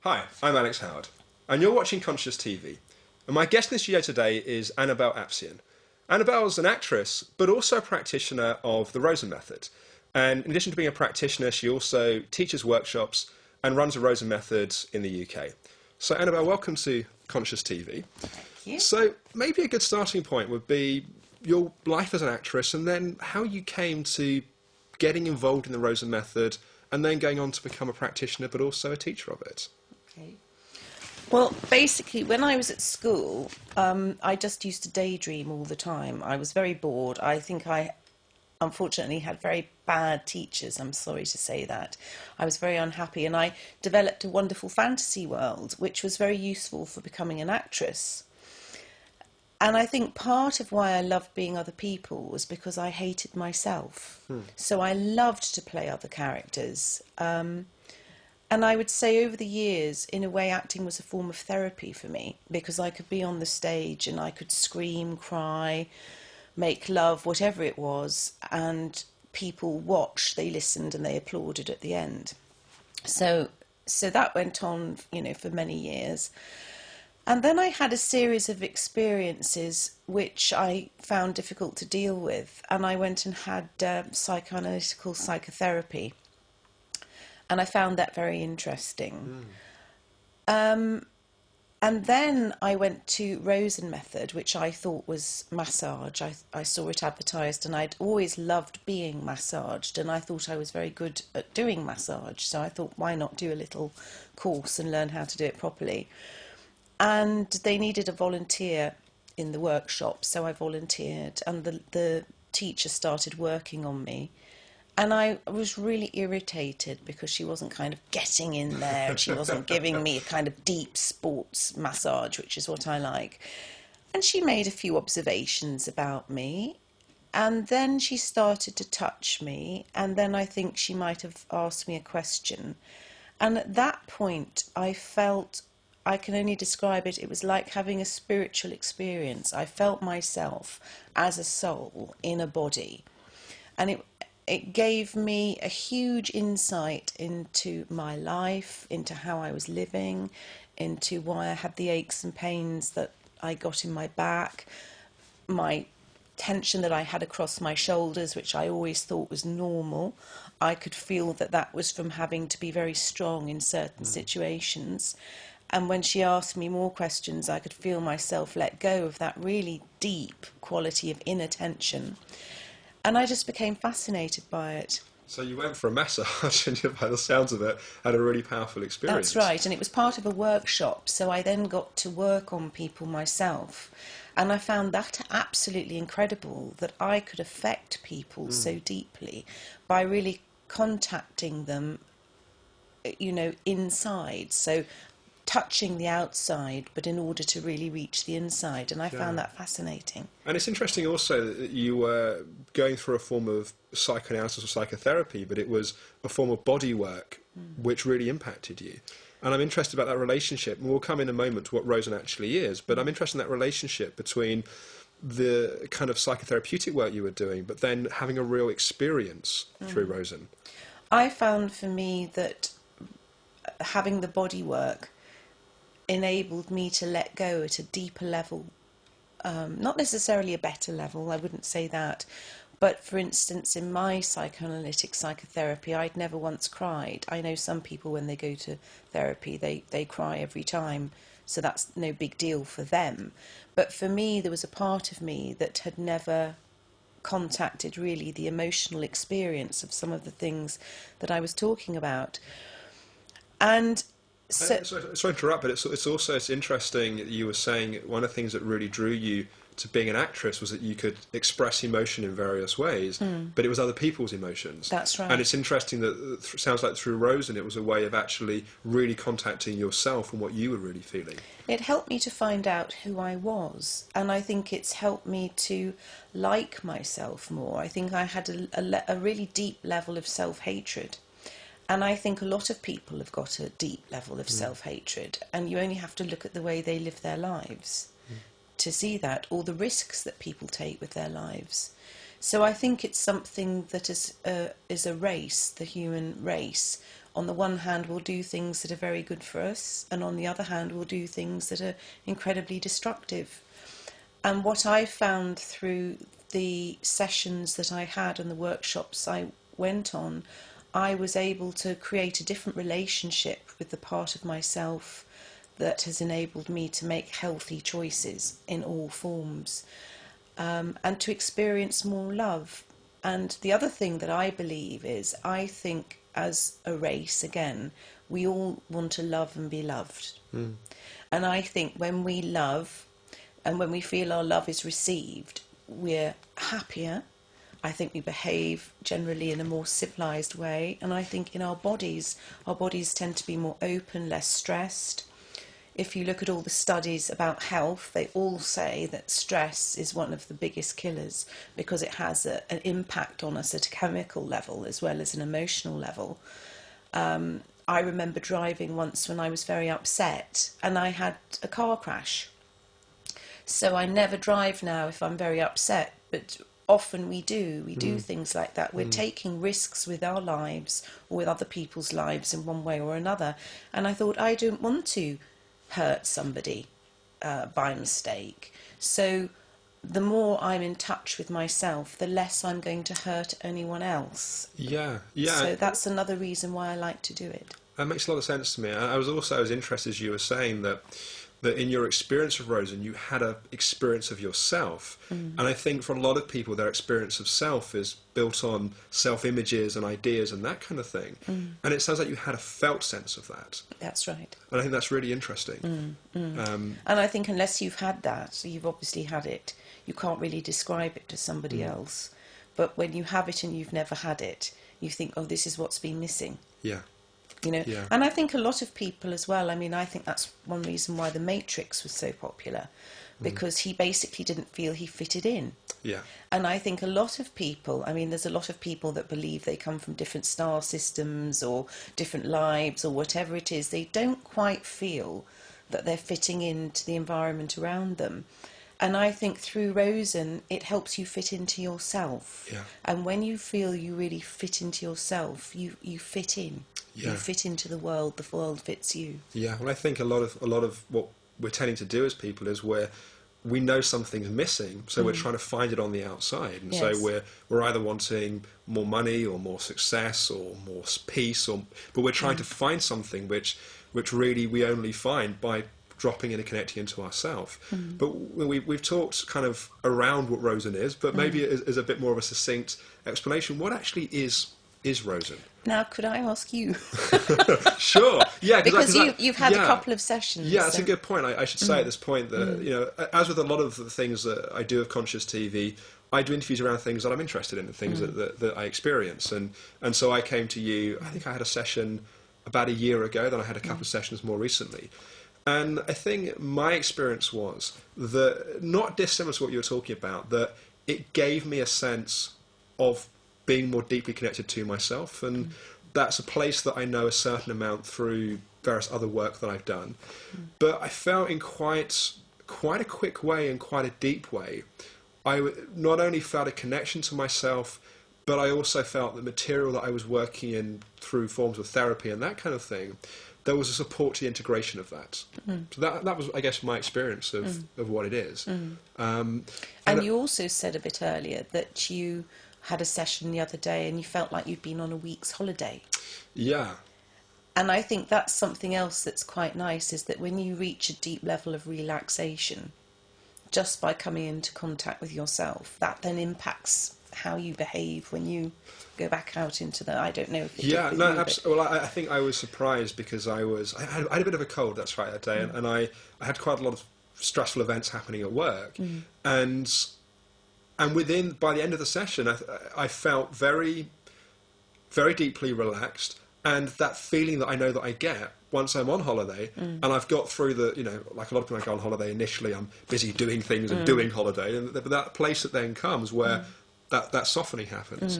Hi, I'm Alex Howard, and you're watching Conscious TV. And my guest in the studio today is Annabelle Apsion. Annabelle's an actress, but also a practitioner of the Rosen method. And in addition to being a practitioner, she also teaches workshops and runs a Rosen method in the UK. So, Annabelle, welcome to Conscious TV. Thank you. So, maybe a good starting point would be your life as an actress and then how you came to getting involved in the Rosen method and then going on to become a practitioner, but also a teacher of it. Okay. Well, basically, when I was at school, I just used to daydream all the time. I was very bored. I think I, unfortunately, had very bad teachers. I'm sorry to say that. I was very unhappy, and I developed a wonderful fantasy world, which was very useful for becoming an actress. And I think part of why I loved being other people was because I hated myself. So I loved to play other characters. And I would say over the years, in a way, acting was a form of therapy for me because I could be on the stage and I could scream, cry, make love, whatever it was, and people watched, they listened and they applauded at the end. So that went on, for many years. And then I had a series of experiences which I found difficult to deal with, and I went and had psychoanalytical psychotherapy. And I found that very interesting. And then I went to Rosen method, which I thought was massage. I saw it advertised, and I'd always loved being massaged, and I thought I was very good at doing massage. So I thought, why not do a little course and learn how to do it properly? And they needed a volunteer in the workshop, so I volunteered, and the teacher started working on me. And I was really irritated because she wasn't kind of getting in there and she wasn't giving me a kind of deep sports massage, which is what I like. And she made a few observations about me. And then she started to touch me. And then I think she might have asked me a question. And at that point, I felt, I can only describe it, it was like having a spiritual experience. I felt myself as a soul in a body. And it gave me a huge insight into my life, into how I was living, into why I had the aches and pains that I got in my back, my tension that I had across my shoulders, which I always thought was normal. I could feel that that was from having to be very strong in certain situations. And when she asked me more questions, I could feel myself let go of that really deep quality of inner tension. And I just became fascinated by it. So you went for a massage and by the sounds of it had a really powerful experience. That's right, and it was part of a workshop, so I then got to work on people myself. And I found that absolutely incredible that I could affect people so deeply by really contacting them, inside. So touching the outside, but in order to really reach the inside. And I found that fascinating. And it's interesting also that you were going through a form of psychoanalysis or psychotherapy, but it was a form of body work which really impacted you. And I'm interested about that relationship. And we'll come in a moment to what Rosen actually is, but I'm interested in that relationship between the kind of psychotherapeutic work you were doing, but then having a real experience through Rosen. I found for me that having the body work enabled me to let go at a deeper level, not necessarily a better level, I wouldn't say that, but for instance in my psychoanalytic psychotherapy I'd never once cried. I know some people when they go to therapy they cry every time, so that's no big deal for them, but for me there was a part of me that had never contacted really the emotional experience of some of the things that I was talking about. And Sorry to interrupt, but it's interesting that you were saying one of the things that really drew you to being an actress was that you could express emotion in various ways, but it was other people's emotions. That's right. And it's interesting that it sounds like through Rosen it was a way of actually really contacting yourself and what you were really feeling. It helped me to find out who I was, and I think it's helped me to like myself more. I think I had a really deep level of self-hatred. And I think a lot of people have got a deep level of self-hatred, and you only have to look at the way they live their lives to see that, or the risks that people take with their lives. So I think it's something that is a race, the human race, on the one hand, will do things that are very good for us, and on the other hand, will do things that are incredibly destructive. And what I found through the sessions that I had and the workshops I went on, I was able to create a different relationship with the part of myself that has enabled me to make healthy choices in all forms, and to experience more love. And the other thing that I believe is, I think as a race, again, we all want to love and be loved. And I think when we love and when we feel our love is received, we're happier. I think we behave generally in a more civilised way. And I think in our bodies tend to be more open, less stressed. If you look at all the studies about health, they all say that stress is one of the biggest killers, because it has an impact on us at a chemical level as well as an emotional level. I remember driving once when I was very upset and I had a car crash. So I never drive now if I'm very upset, but often we do things like that. We're taking risks with our lives or with other people's lives in one way or another. And I thought, I don't want to hurt somebody by mistake. So the more I'm in touch with myself, the less I'm going to hurt anyone else. Yeah. So that's another reason why I like to do it. That makes a lot of sense to me. I was interested, as you were saying, that in your experience of Rosen, you had an experience of yourself. And I think for a lot of people, their experience of self is built on self-images and ideas and that kind of thing. And it sounds like you had a felt sense of that. That's right. And I think that's really interesting. And I think unless you've had that, so you've obviously had it, you can't really describe it to somebody else. But when you have it and you've never had it, you think, oh, this is what's been missing. Yeah. You know, and I think a lot of people as well, I mean, I think that's one reason why The Matrix was so popular, because he basically didn't feel he fitted in. Yeah. And I think a lot of people, I mean, there's a lot of people that believe they come from different star systems or different lives or whatever it is. They don't quite feel that they're fitting into the environment around them. And I think through Rosen, it helps you fit into yourself. Yeah. And when you feel you really fit into yourself, you fit in. Yeah. You fit into the world fits you. Yeah, well, I think a lot of what we're tending to do as people is we know something's missing, so we're trying to find it on the outside, and so we're either wanting more money or more success or more peace, but we're trying to find something which really we only find by dropping in and connecting into ourselves. But we've talked kind of around what Rosen is, but maybe as a bit more of a succinct explanation, what actually is Rosen? Now, could I ask you? Sure. Yeah, because you've had a couple of sessions. Yeah, that's a good point. I should say at this point that, you know, as with a lot of the things that I do of Conscious TV, I do interviews around things that I'm interested in, the things that I experience. And so I came to you, I think I had a session about a year ago, then I had a couple of sessions more recently. And I think my experience was that, not dissimilar to what you were talking about, that it gave me a sense of being more deeply connected to myself, and that's a place that I know a certain amount through various other work that I've done. But I felt in quite a quick way and quite a deep way, I not only felt a connection to myself, but I also felt the material that I was working in through forms of therapy and that kind of thing, there was a support to the integration of that. So that was, I guess, my experience of what it is. And you also said a bit earlier that you had a session the other day and you felt like you'd been on a week's holiday. Yeah. And I think that's something else that's quite nice, is that when you reach a deep level of relaxation, just by coming into contact with yourself, that then impacts how you behave when you go back out into the, I don't know if it yeah, did no, you, absolutely. Well, I think I was surprised because I had a bit of a cold, that's right, that day, and I had quite a lot of stressful events happening at work, and by the end of the session, I felt very, very deeply relaxed, and that feeling that I know that I get once I'm on holiday, and I've got through the, you know, like a lot of people, I go on holiday initially, I'm busy doing things and doing holiday, and that place that then comes where that softening happens.